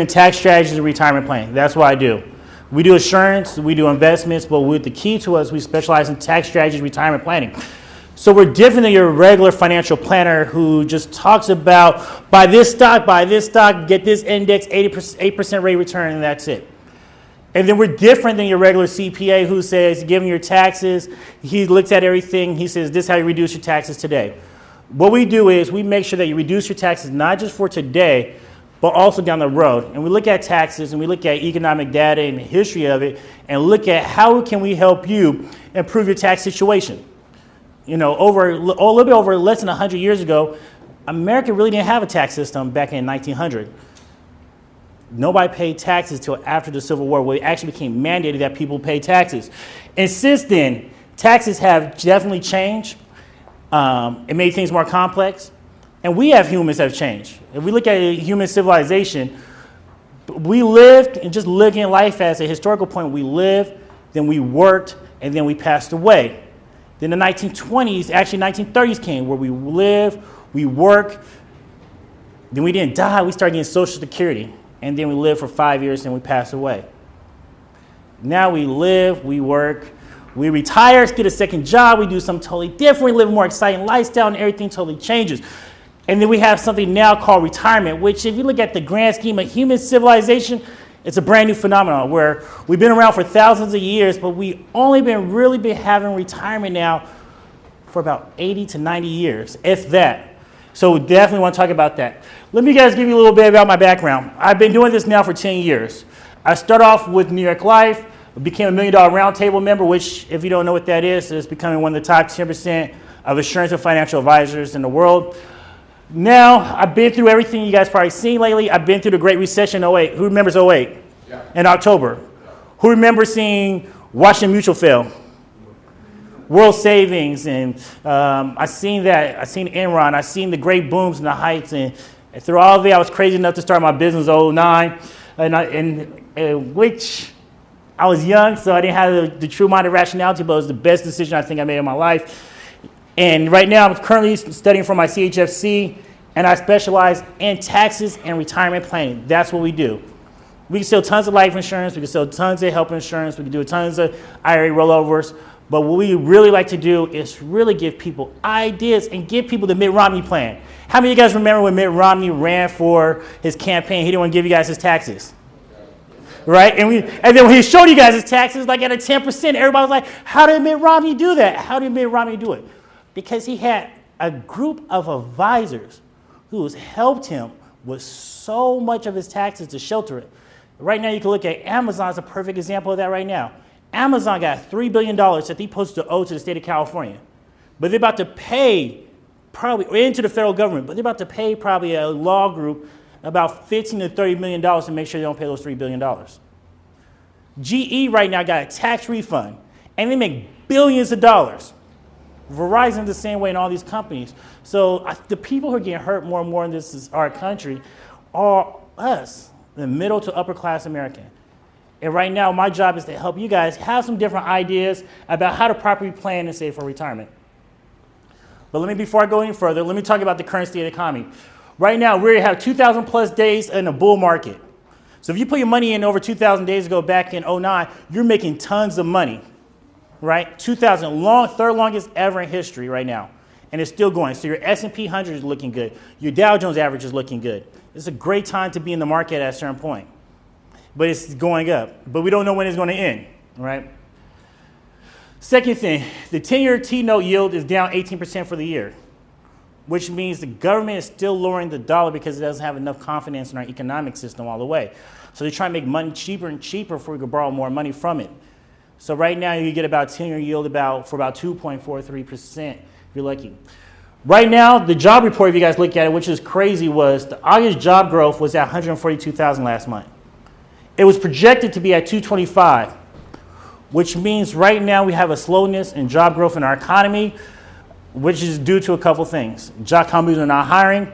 Tax strategies and retirement planning. That's what I do. We do insurance, we do investments, but the key to us, we specialize in tax strategies, retirement planning. So we're different than your regular financial planner who just talks about buy this stock, get this index, 8% rate return, and that's it. And then we're different than your regular CPA who says, given your taxes, he looks at everything, he says, this is how you reduce your taxes today. What we do is we make sure that you reduce your taxes not just for today, but also down the road. And we look at taxes and we look at economic data and the history of it and look at how can we help you improve your tax situation. You know, a little bit over less than 100 years ago, America really didn't have a tax system back in 1900. Nobody paid taxes till after the Civil War, where it actually became mandated that people pay taxes. And since then, taxes have definitely changed. It made things more complex. And we as humans have changed. If we look at human civilization, we lived, and just looking at life as a historical point, we lived, then we worked, and then we passed away. Then the 1920s, actually 1930s came, where we live, we work, then we didn't die, we started getting Social Security. And then we live for 5 years and we pass away. Now we live, we work, we retire, get a second job, we do something totally different, live a more exciting lifestyle, and everything totally changes. And then we have something now called retirement, which if you look at the grand scheme of human civilization, it's a brand new phenomenon where we've been around for thousands of years, but we only really been having retirement now for about 80 to 90 years, if that. So we definitely want to talk about that. Let me guys give you a little bit about my background. I've been doing this now for 10 years. I started off with New York Life, became a $1 Million Roundtable member, which if you don't know what that is becoming one of the top 10% of insurance and financial advisors in the world. Now, I've been through everything you guys probably seen lately. I've been through the Great Recession in 08. Who remembers 08? Yeah. In October? Yeah. Who remembers seeing Washington Mutual fail? World Savings, and I seen that. I seen Enron. I seen the great booms and the heights, and through all of it, I was crazy enough to start my business in 09, which I was young, so I didn't have the true-minded rationality, but it was the best decision I think I made in my life. And right now, I'm currently studying for my CHFC, and I specialize in taxes and retirement planning. That's what we do. We can sell tons of life insurance. We can sell tons of health insurance. We can do tons of I.R.A rollovers. But what we really like to do is really give people ideas and give people the Mitt Romney plan. How many of you guys remember when Mitt Romney ran for his campaign? He didn't want to give you guys his taxes. Right? And then when he showed you guys his taxes, like at a 10%, everybody was like, how did Mitt Romney do that? How did Mitt Romney do it? Because he had a group of advisors who has helped him with so much of his taxes to shelter it. Right now, you can look at Amazon as a perfect example of that right now. Amazon got $3 billion that they're supposed to owe to the state of California. But they're about to pay probably into the federal government, but they're about to pay probably a law group about $15 to $30 million to make sure they don't pay those $3 billion. GE right now got a tax refund, and they make billions of dollars. Verizon the same way in all these companies. So the people who are getting hurt more and more in this is our country are us, the middle to upper class American. And right now, my job is to help you guys have some different ideas about how to properly plan and save for retirement. But before I go any further, let me talk about the current state of the economy. Right now, we have 2,000 plus days in a bull market. So if you put your money in over 2,000 days ago back in 09, you're making tons of money, right? 2,000, third longest ever in history right now. And it's still going. So your S&P 100 is looking good. Your Dow Jones average is looking good. It's a great time to be in the market at a certain point. But it's going up. But we don't know when it's going to end, right? Second thing, the 10-year T-note yield is down 18% for the year, which means the government is still lowering the dollar because it doesn't have enough confidence in our economic system all the way. So they're trying to make money cheaper and cheaper before we can borrow more money from it. So right now you get about 10-year yield for about 2.43% if you're lucky. Right now, the job report, if you guys look at it, which is crazy, was the August job growth was at 142,000 last month. It was projected to be at 225, which means right now we have a slowness in job growth in our economy, which is due to a couple things. Job companies are not hiring.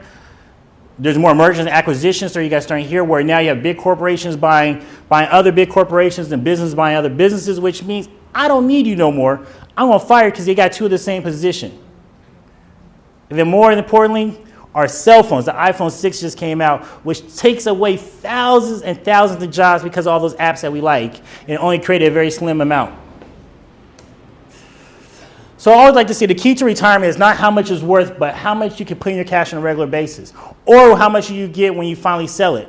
There's more mergers and acquisitions, so you guys starting here, where now you have big corporations buying other big corporations and businesses buying other businesses, which means I don't need you no more. I'm going to fire because they got two of the same position. And then more importantly, are cell phones. The iPhone 6 just came out, which takes away thousands and thousands of jobs because of all those apps that we like, and only created a very slim amount. So I always like to say the key to retirement is not how much it's worth, but how much you can put in your cash on a regular basis, or how much you get when you finally sell it,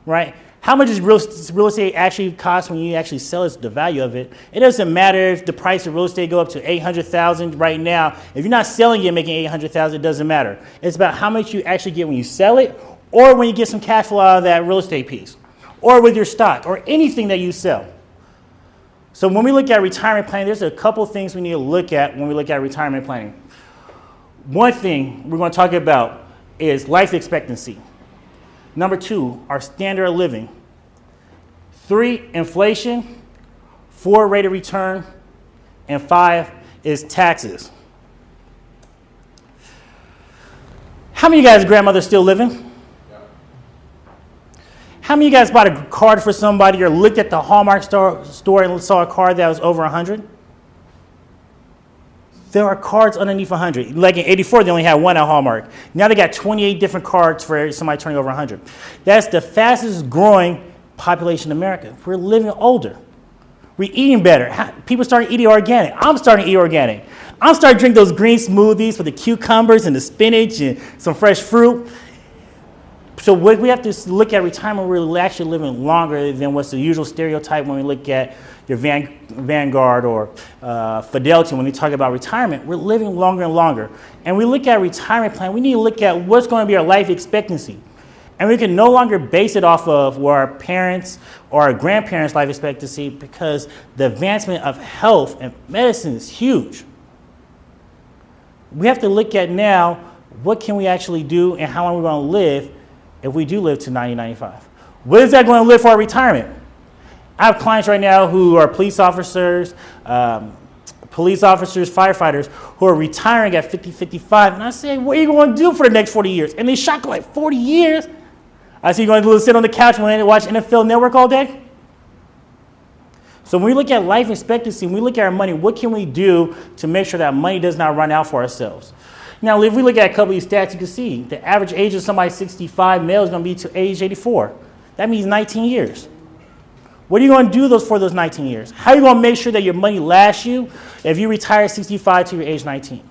right? How much does real estate actually cost when you actually sell it, the value of it? It doesn't matter if the price of real estate go up to $800,000 right now. If you're not selling it making $800,000, it doesn't matter. It's about how much you actually get when you sell it, or when you get some cash flow out of that real estate piece, or with your stock, or anything that you sell. So when we look at retirement planning, there's a couple things we need to look at when we look at retirement planning. One thing we're going to talk about is life expectancy. Number 2, our standard of living. 3, inflation. 4, rate of return. And 5 is taxes. How many of you guys' grandmother's still living? How many of you guys bought a card for somebody or looked at the Hallmark store and saw a card that was over 100? There are cards underneath 100. Like in 84, they only had one at Hallmark. Now they got 28 different cards for somebody turning over 100. That's the fastest growing population in America. We're living older. We're eating better. People started eating organic. I'm starting to eat organic. I'm starting to drink those green smoothies with the cucumbers and the spinach and some fresh fruit. So what we have to look at retirement, we're actually living longer than what's the usual stereotype when we look at your Vanguard or Fidelity. When we talk about retirement, we're living longer and longer. And we look at retirement plan, we need to look at what's going to be our life expectancy. And we can no longer base it off of where our parents or our grandparents' life expectancy, because the advancement of health and medicine is huge. We have to look at now, what can we actually do and how long we're going to live if we do live to 90, 95. What is that going to live for our retirement? I have clients right now who are police officers, firefighters, who are retiring at 50, 55. And I say, what are you going to do for the next 40 years? And they shock, like, 40 years? I see you going to sit on the couch and watch NFL Network all day? So when we look at life expectancy, when we look at our money, what can we do to make sure that money does not run out for ourselves? Now, if we look at a couple of these stats, you can see the average age of somebody 65 male is going to be to age 84. That means 19 years. What are you going to do for those 19 years? How are you going to make sure that your money lasts you if you retire at 65 to your age 19,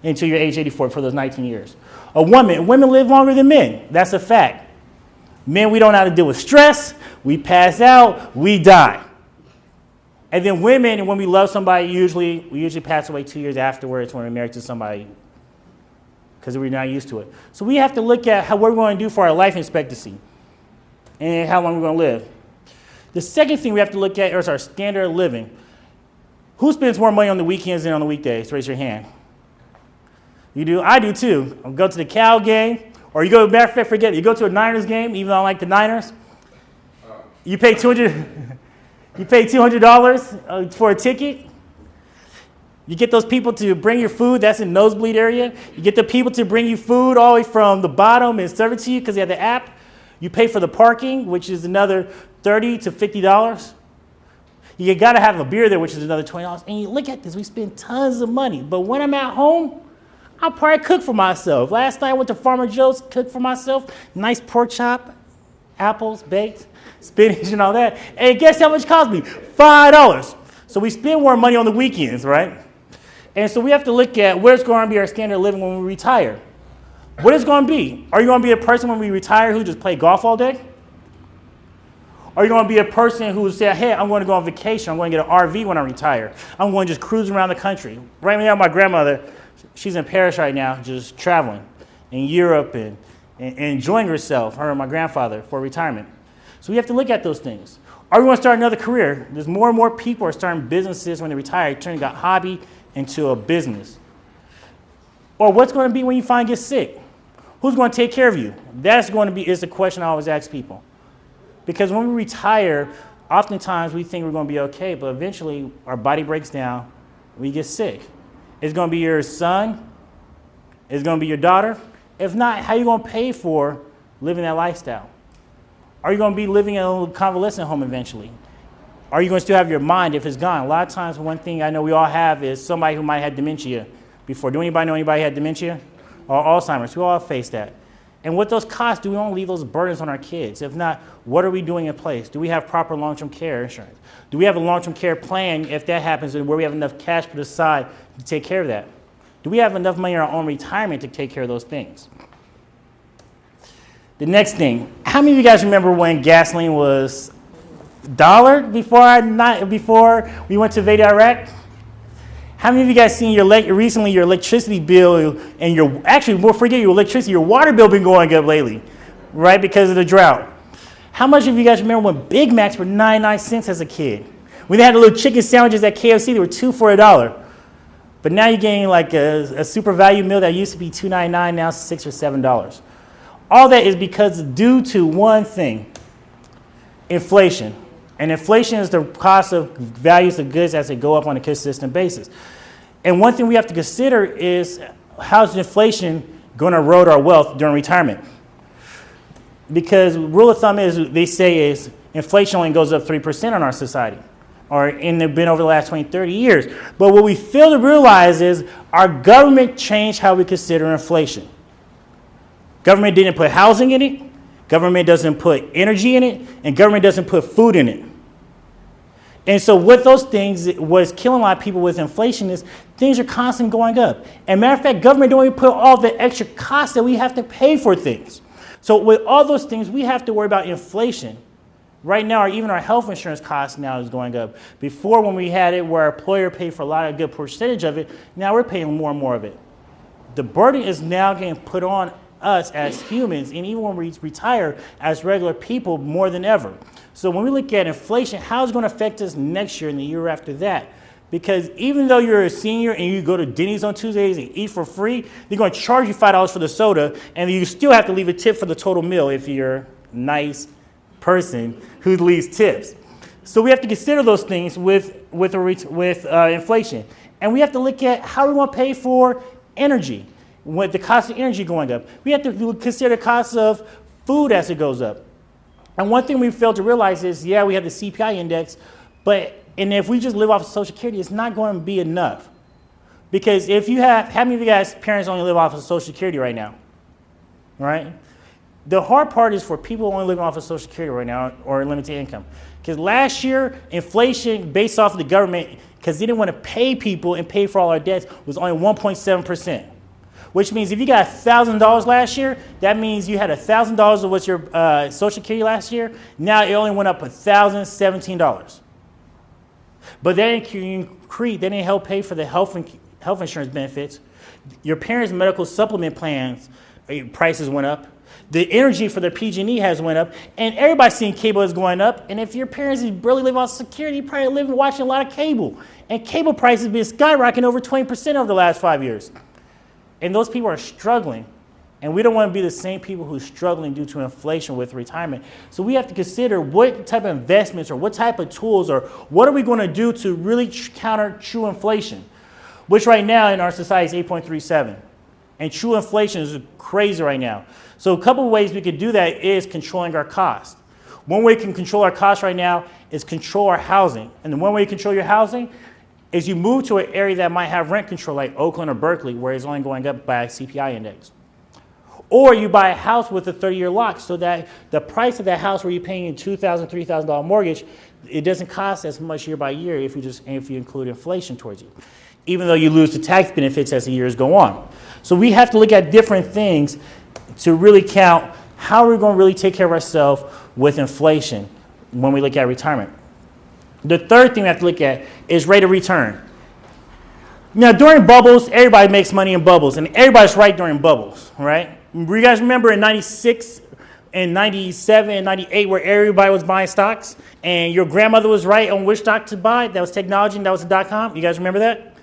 until your age 84 for those 19 years? Women live longer than men. That's a fact. Men, we don't know how to deal with stress. We pass out. We die. And then women, when we love somebody, we usually pass away 2 years afterwards when we're married to somebody, because we're not used to it. So we have to look at what we're going to do for our life expectancy and how long we're going to live. The second thing we have to look at is our standard of living. Who spends more money on the weekends than on the weekdays? Raise your hand. You do? I do too. I'll go to the Cal game, or you go, matter of fact, forget it. You go to a Niners game, even though I don't like the Niners. You pay $200 for a ticket. You get those people to bring your food. That's in nosebleed area. You get the people to bring you food all the way from the bottom and serve it to you because they have the app. You pay for the parking, which is another $30 to $50. You got to have a beer there, which is another $20. And you look at this, we spend tons of money. But when I'm at home, I'll probably cook for myself. Last night I went to Farmer Joe's, cooked for myself. Nice pork chop, apples, baked, spinach and all that. And guess how much it cost me? $5. So we spend more money on the weekends, right? And so we have to look at where's going to be our standard of living when we retire. What is going to be? Are you going to be a person when we retire who just play golf all day? Are you going to be a person who say, hey, I'm going to go on vacation. I'm going to get an RV when I retire. I'm going to just cruise around the country. Right now, my grandmother, she's in Paris right now, just traveling in Europe and enjoying herself, her and my grandfather, for retirement. So we have to look at those things. Are we going to start another career? There's more and more people are starting businesses when they retire, turning a hobby into a business. Or what's going to be when you finally get sick? Who's going to take care of you? That's going to be is the question I always ask people. Because when we retire, oftentimes we think we're going to be okay, but eventually our body breaks down, we get sick. It's going to be your son. It's going to be your daughter. If not, how are you going to pay for living that lifestyle? Are you going to be living in a convalescent home eventually? Are you going to still have your mind if it's gone? A lot of times, one thing I know we all have is somebody who might have dementia before. Do anybody know anybody who had dementia? or Alzheimer's. We all face that. And with those costs, do we want to leave those burdens on our kids? If not, what are we doing in place? Do we have proper long-term care insurance? Do we have a long-term care plan if that happens and where we have enough cash put aside to take care of that? Do we have enough money in our own retirement to take care of those things? The next thing, how many of you guys remember when gasoline was $1 before we went to invade Iraq? How many of you guys seen recently your electricity bill and your electricity, your water bill been going up lately, right, because of the drought? How much of you guys remember when Big Macs were 99 cents as a kid? When they had the little chicken sandwiches at KFC, they were 2 for $1. But now you're getting like a super value meal that used to be $2.99, now it's $6 or $7. All that is because due to one thing, inflation. And inflation is the cost of values of goods as they go up on a consistent basis. And one thing we have to consider is how's inflation going to erode our wealth during retirement? Because rule of thumb is inflation only goes up 3% in our society, and they've been over the last 20, 30 years. But what we fail to realize is our government changed how we consider inflation. Government didn't put housing in it, government doesn't put energy in it, and government doesn't put food in it. And so with those things, what's killing a lot of people with inflation is things are constantly going up. And matter of fact, government don't even put all the extra costs that we have to pay for things. So with all those things, we have to worry about inflation. Right now, even our health insurance cost now is going up. Before, when we had it where our employer paid for a lot of good percentage of it, now we're paying more and more of it. The burden is now getting put on us as humans, and even when we retire as regular people, more than ever. So when we look at inflation, how is it going to affect us next year and the year after that? Because even though you're a senior and you go to Denny's on Tuesdays and eat for free, they're going to charge you $5 for the soda, and you still have to leave a tip for the total meal if you're a nice person who leaves tips. So we have to consider those things with inflation. And we have to look at how we want to pay for energy. With the cost of energy going up, we have to consider the cost of food as it goes up. And one thing we fail to realize is, yeah, we have the CPI index, and if we just live off of Social Security, it's not going to be enough. Because if you have, how many of you guys' parents only live off of Social Security right now? Right? The hard part is for people only living off of Social Security right now or limited income. Because last year, inflation based off of the government, because they didn't want to pay people and pay for all our debts, was only 1.7%. Which means if you got $1,000 last year, that means you had $1,000 of what's your Social Security last year. Now it only went up $1,017. But they didn't help pay for the health insurance benefits. Your parents' medical supplement plans prices went up. The energy for their PG&E has went up, and everybody's seeing cable is going up. And if your parents barely live off security, you probably live watching a lot of cable. And cable prices have been skyrocketing over 20% over the last 5 years. And those people are struggling. And we don't want to be the same people who are struggling due to inflation with retirement. So we have to consider what type of investments or what type of tools or what are we going to do to really counter true inflation, which right now in our society is 8.37. And true inflation is crazy right now. So a couple of ways we could do that is controlling our costs. One way we can control our costs right now is control our housing. And the one way you control your housing is you move to an area that might have rent control like Oakland or Berkeley where it's only going up by a CPI index. Or you buy a house with a 30-year lock so that the price of that house where you're paying a $2,000, $3,000 mortgage, it doesn't cost as much year by year if you include inflation towards you, even though you lose the tax benefits as the years go on. So we have to look at different things to really count how we're going to really take care of ourselves with inflation when we look at retirement. The third thing we have to look at is rate of return. Now, during bubbles, everybody makes money in bubbles, and everybody's right during bubbles, right? You guys remember in 96 and 97 and 98 where everybody was buying stocks, and your grandmother was right on which stock to buy? That was technology, and that was the .com. You guys remember that?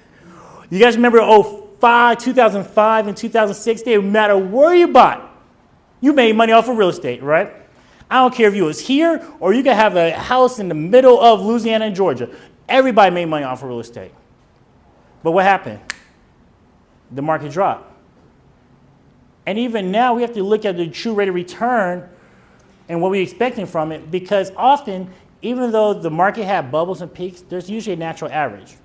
You guys remember 2005 and 2006? It didn't matter where you bought. You made money off of real estate, right? I don't care if you was here or you could have a house in the middle of Louisiana and Georgia. Everybody made money off of real estate. But what happened? The market dropped. And even now we have to look at the true rate of return and what we're expecting from it, because often, even though the market had bubbles and peaks, there's usually a natural average.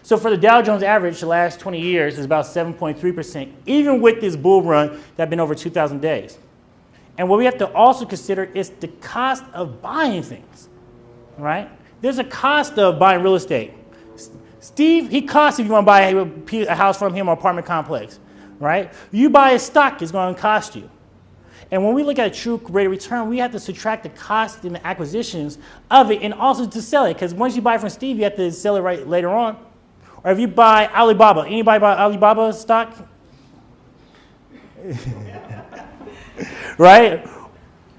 So for the Dow Jones average, the last 20 years is about 7.3%, even with this bull run that's been over 2,000 days. And what we have to also consider is the cost of buying things, right? There's a cost of buying real estate. Steve, he costs if you want to buy a house from him or apartment complex, right? You buy a stock, it's going to cost you. And when we look at a true rate of return, we have to subtract the cost and the acquisitions of it and also to sell it. Because once you buy from Steve, you have to sell it right later on. Or if you buy Alibaba, anybody buy Alibaba stock? Right?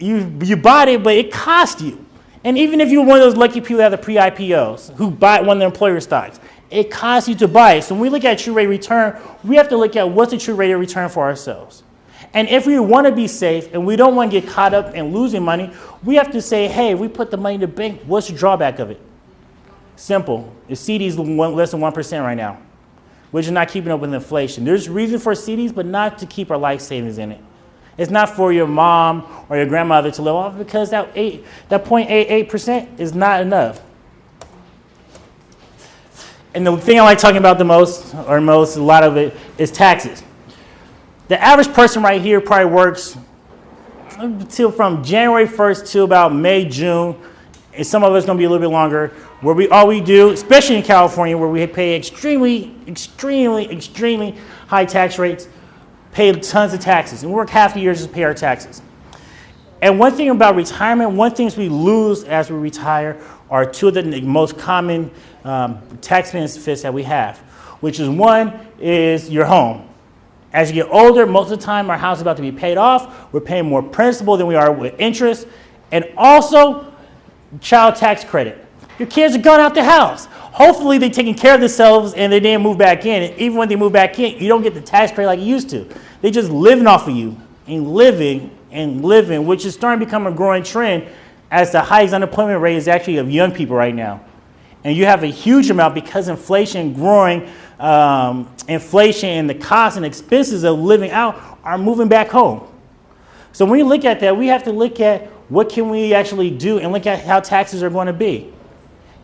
You bought it, but it cost you. And even if you're one of those lucky people that have the pre-IPOs who buy one of the employer stocks, it costs you to buy it. So when we look at true rate of return, we have to look at what's the true rate of return for ourselves. And if we want to be safe and we don't want to get caught up in losing money, we have to say, hey, if we put the money in the bank, what's the drawback of it? Simple. The CD is less than 1% right now, which is not keeping up with inflation. There's reason for CDs, but not to keep our life savings in it. It's not for your mom or your grandmother to live off because that 0.88% is not enough. And the thing I like talking about the most, a lot of it, is taxes. The average person right here probably works until from January 1st to about May, June, and some of us going to be a little bit longer, where all we do, especially in California, where we pay extremely high tax rates, pay tons of taxes, and we work half the year just to pay our taxes. And one thing about retirement, one thing we lose as we retire are two of the most common tax benefits that we have, which is one is your home. As you get older, most of the time our house is about to be paid off. We're paying more principal than we are with interest. And also, child tax credit. Your kids are gone out the house. Hopefully they're taking care of themselves and they didn't move back in. And even when they move back in, you don't get the tax credit like you used to. They're just living off of you and living, which is starting to become a growing trend as the highest unemployment rate is actually of young people right now. And you have a huge amount because inflation growing, inflation and the costs and expenses of living out are moving back home. So when we look at that, we have to look at what can we actually do and look at how taxes are going to be.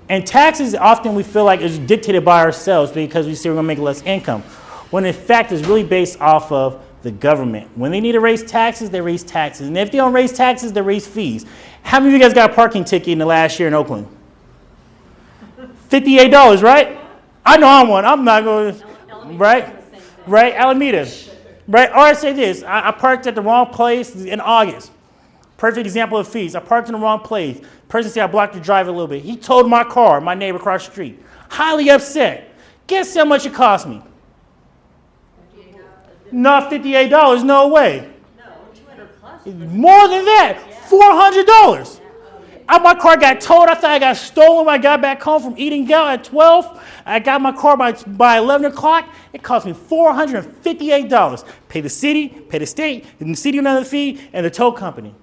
And taxes often we feel like is dictated by ourselves because we say we're going to make less income, when in fact it's really based off of the government. When they need to raise taxes, they raise taxes. And if they don't raise taxes, they raise fees. How many of you guys got a parking ticket in the last year in Oakland? $58, right? I know I'm one. I'm not going to, right? Right? Alameda. Right? Or I say this. I parked at the wrong place in August. Perfect example of fees. I parked in the wrong place. Person said I blocked the drive a little bit. He towed my car, my neighbor across the street. Highly upset. Guess how much it cost me? Not $58. No way. No, 200 plus. More than that. $400. My car got towed. I thought I got stolen when I got back home from eating out at 12. I got my car by 11 o'clock. It cost me $458. Pay the city, pay the state, and the city another fee, and the tow company.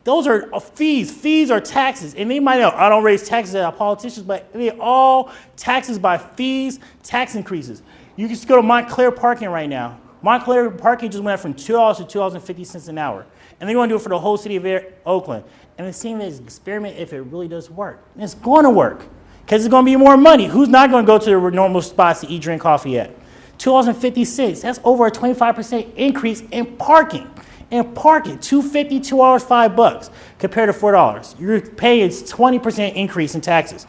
Those are fees. Fees are taxes. And they might know, I don't raise taxes at politicians, but they're all taxes by fees, tax increases. You can just go to Montclair Parking right now. Montclair Parking just went up from $2 to $2.50 an hour. And they're going to do it for the whole city of Oakland. And it's seen as an experiment if it really does work. And it's going to work because it's going to be more money. Who's not going to go to the normal spots to eat, drink coffee at? $2.50. That's over a 25% increase in parking. And parking, $2.50, $2, $5 compared to $4. You're paying 20% increase in taxes.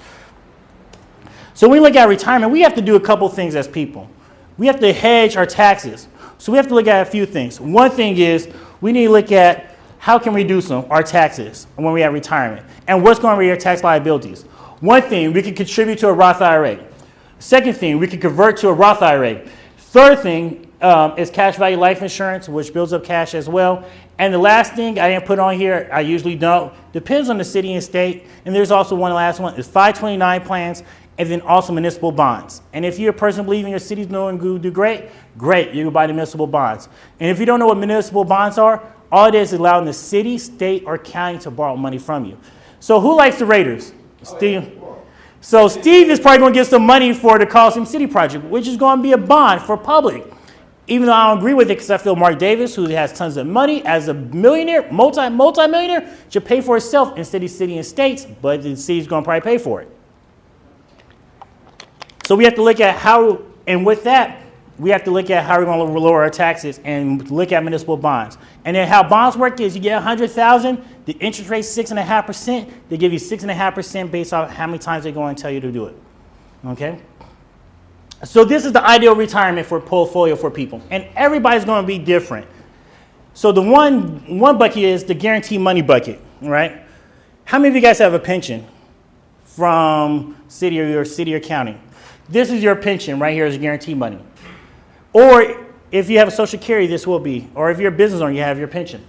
So when we look at retirement, we have to do a couple things as people. We have to hedge our taxes. So we have to look at a few things. One thing is we need to look at how can we reduce our taxes when we're at retirement and what's going to be our tax liabilities. One thing, we can contribute to a Roth IRA. Second thing, we can convert to a Roth IRA. Third thing is cash value life insurance, which builds up cash as well. And the last thing I didn't put on here, I usually don't, depends on the city and state. And there's also one last one, is 529 plans, and then also municipal bonds. And if you're a person believing your city's going to do great, you can buy the municipal bonds. And if you don't know what municipal bonds are, all it is allowing the city, state, or county to borrow money from you. So who likes the Raiders? Steve. So Steve is probably going to get some money for the Coliseum City project, which is going to be a bond for public. Even though I don't agree with it because I feel Mark Davis, who has tons of money, as a millionaire, multi-millionaire, should pay for itself instead of city and states, but the city's going to probably pay for it. So we have to look at how, and with that, we have to look at how we're going to lower our taxes and look at municipal bonds. And then how bonds work is you get $100,000, the interest rate 6.5%. They give you 6.5% based on how many times they're going to tell you to do it. Okay. So this is the ideal retirement for portfolio for people, and everybody's going to be different. So the one bucket is the guaranteed money bucket, right? How many of you guys have a pension from city or county? This is your pension right here is guaranteed money. Or if you have a Social Security, this will be. Or if you're a business owner, you have your pension.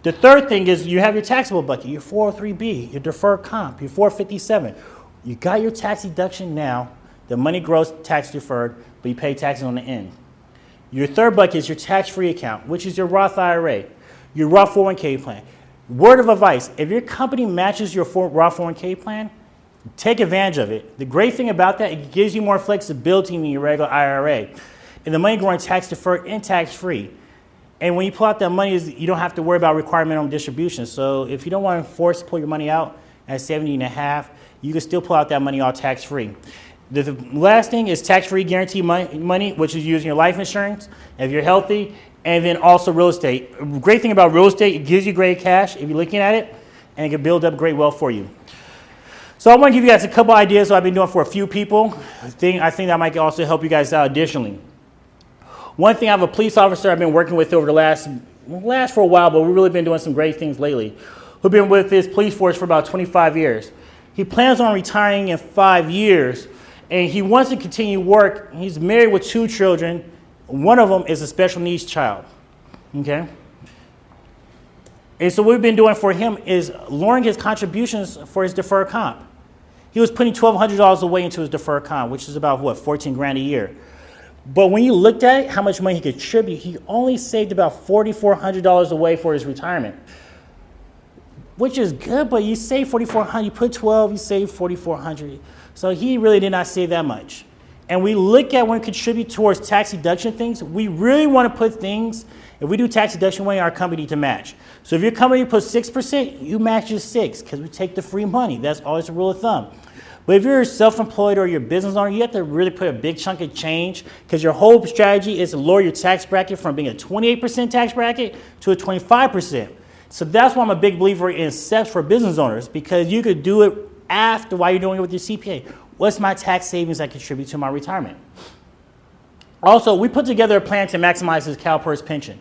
The third thing is you have your taxable bucket, your 403B, your deferred comp, your 457. You got your tax deduction now. The money grows tax deferred, but you pay taxes on the end. Your third bucket is your tax-free account, which is your Roth IRA, your Roth 401k plan. Word of advice, if your company matches your Roth 401k plan, take advantage of it. The great thing about that, it gives you more flexibility than your regular IRA. And the money growing tax deferred and tax-free. And when you pull out that money, you don't have to worry about required minimum distribution. So if you don't want to force to pull your money out at 70.5, you can still pull out that money all tax-free. The last thing is tax-free guaranteed money, which is using your life insurance if you're healthy, and then also real estate. Great thing about real estate, it gives you great cash if you're looking at it, and it can build up great wealth for you. So I want to give you guys a couple ideas that I've been doing for a few people. I think that might also help you guys out additionally. One thing, I have a police officer I've been working with over the last for a while, but we've really been doing some great things lately, who's been with his police force for about 25 years. He plans on retiring in 5 years, and he wants to continue work. He's married with 2 children. One of them is a special needs child. Okay? And so what we've been doing for him is lowering his contributions for his deferred comp. He was putting $1,200 away into his deferred comp, which is about, what, $14,000 a year. But when you looked at it, how much money he could contribute, he only saved about $4,400 away for his retirement, which is good, but you save $4,400, you put 12, you save $4,400. So he really did not save that much. And we look at when we contribute towards tax deduction things, we really want to put things, if we do tax deduction, we want our company to match. So if your company puts 6%, you match your 6 because we take the free money. That's always a rule of thumb. But if you're self-employed or you're a business owner, you have to really put a big chunk of change because your whole strategy is to lower your tax bracket from being a 28% tax bracket to a 25%. So that's why I'm a big believer in SEPs for business owners, because you could do it after while you're doing it with your CPA. What's my tax savings I contribute to my retirement? Also, we put together a plan to maximize his CalPERS pension.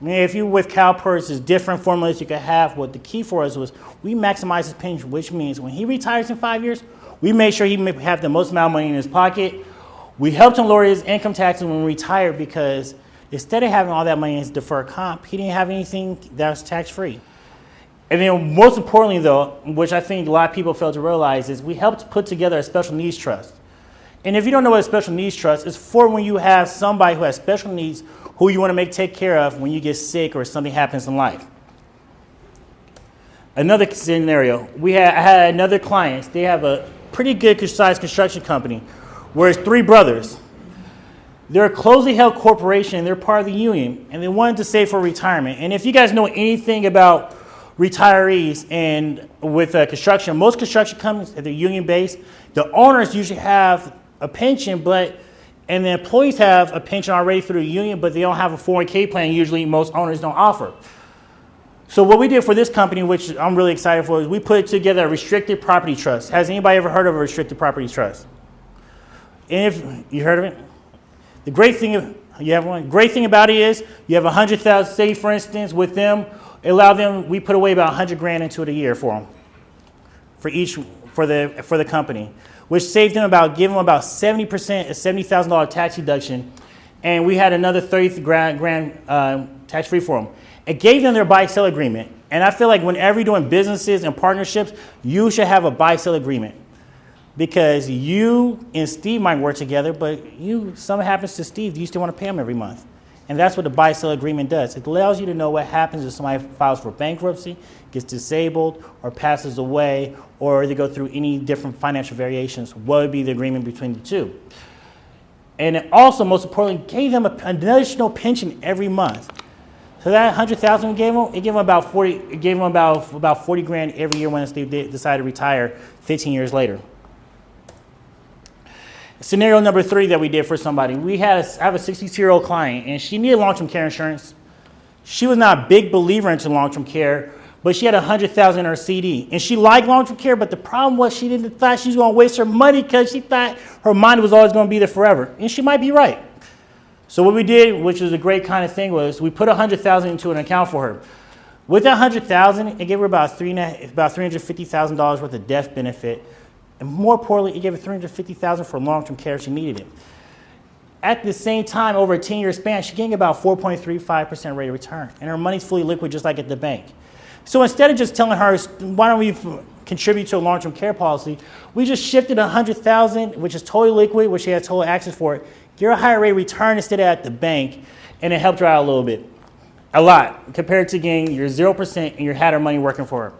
I mean, if you with CalPERS, there's different formulas you could have. What the key for us was we maximize his pension, which means when he retires in 5 years, we make sure he may have the most amount of money in his pocket. We helped him lower his income taxes when he retired because instead of having all that money in his deferred comp, he didn't have anything that was tax-free. And then most importantly, though, which I think a lot of people fail to realize, is we helped put together a special needs trust. And if you don't know what a special needs trust is, for when you have somebody who has special needs who you want to take care of when you get sick or something happens in life. Another scenario, I had another client. They have a pretty good sized construction company where it's 3 brothers. They're a closely held corporation, they're part of the union, and they wanted to save for retirement. And if you guys know anything about retirees and with construction, most construction companies, they're union-based. The owners usually have a pension, and the employees have a pension already through the union, but they don't have a 401k plan. Usually, most owners don't offer. So what we did for this company, which I'm really excited for, is we put together a restricted property trust. Has anybody ever heard of a restricted property trust? And if you heard of it, the great thing, you have one. Great thing about it is you have 100,000. Say for instance, with them, we put away about $100,000 into it a year for them, for the company, which saved them gave them about 70%, a $70,000 tax deduction, and we had another $30,000 tax free for them. It gave them their buy-sell agreement, and I feel like whenever you're doing businesses and partnerships, you should have a buy-sell agreement, because you and Steve might work together, but something happens to Steve, you still want to pay him every month. And that's what the buy-sell agreement does. It allows you to know what happens if somebody files for bankruptcy, gets disabled, or passes away, or they go through any different financial variations. What would be the agreement between the two? And it also, most importantly, gave them an additional pension every month. So that $100,000 we gave them, it gave them about $40,000 every year when they decided to retire 15 years later. Scenario number 3 that we did for somebody. I have a 62-year-old client, and she needed long-term care insurance. She was not a big believer into long-term care, but she had $100,000 in her CD, and she liked long-term care. But the problem was she didn't thought she was going to waste her money because she thought her money was always going to be there forever, and she might be right. So what we did, which was a great kind of thing, was we put $100,000 into an account for her. With that $100,000, it gave her about $350,000 worth of death benefit, and more importantly, it gave her $350,000 for long-term care if she needed it. At the same time, over a 10-year span, she gained about 4.35% rate of return, and her money's fully liquid just like at the bank. So instead of just telling her, why don't we contribute to a long-term care policy, we just shifted $100,000, which is totally liquid, which she has total access for it, give her a higher rate of return instead of at the bank, and it helped her out a little bit. A lot, compared to getting your 0% and you had her money working for her.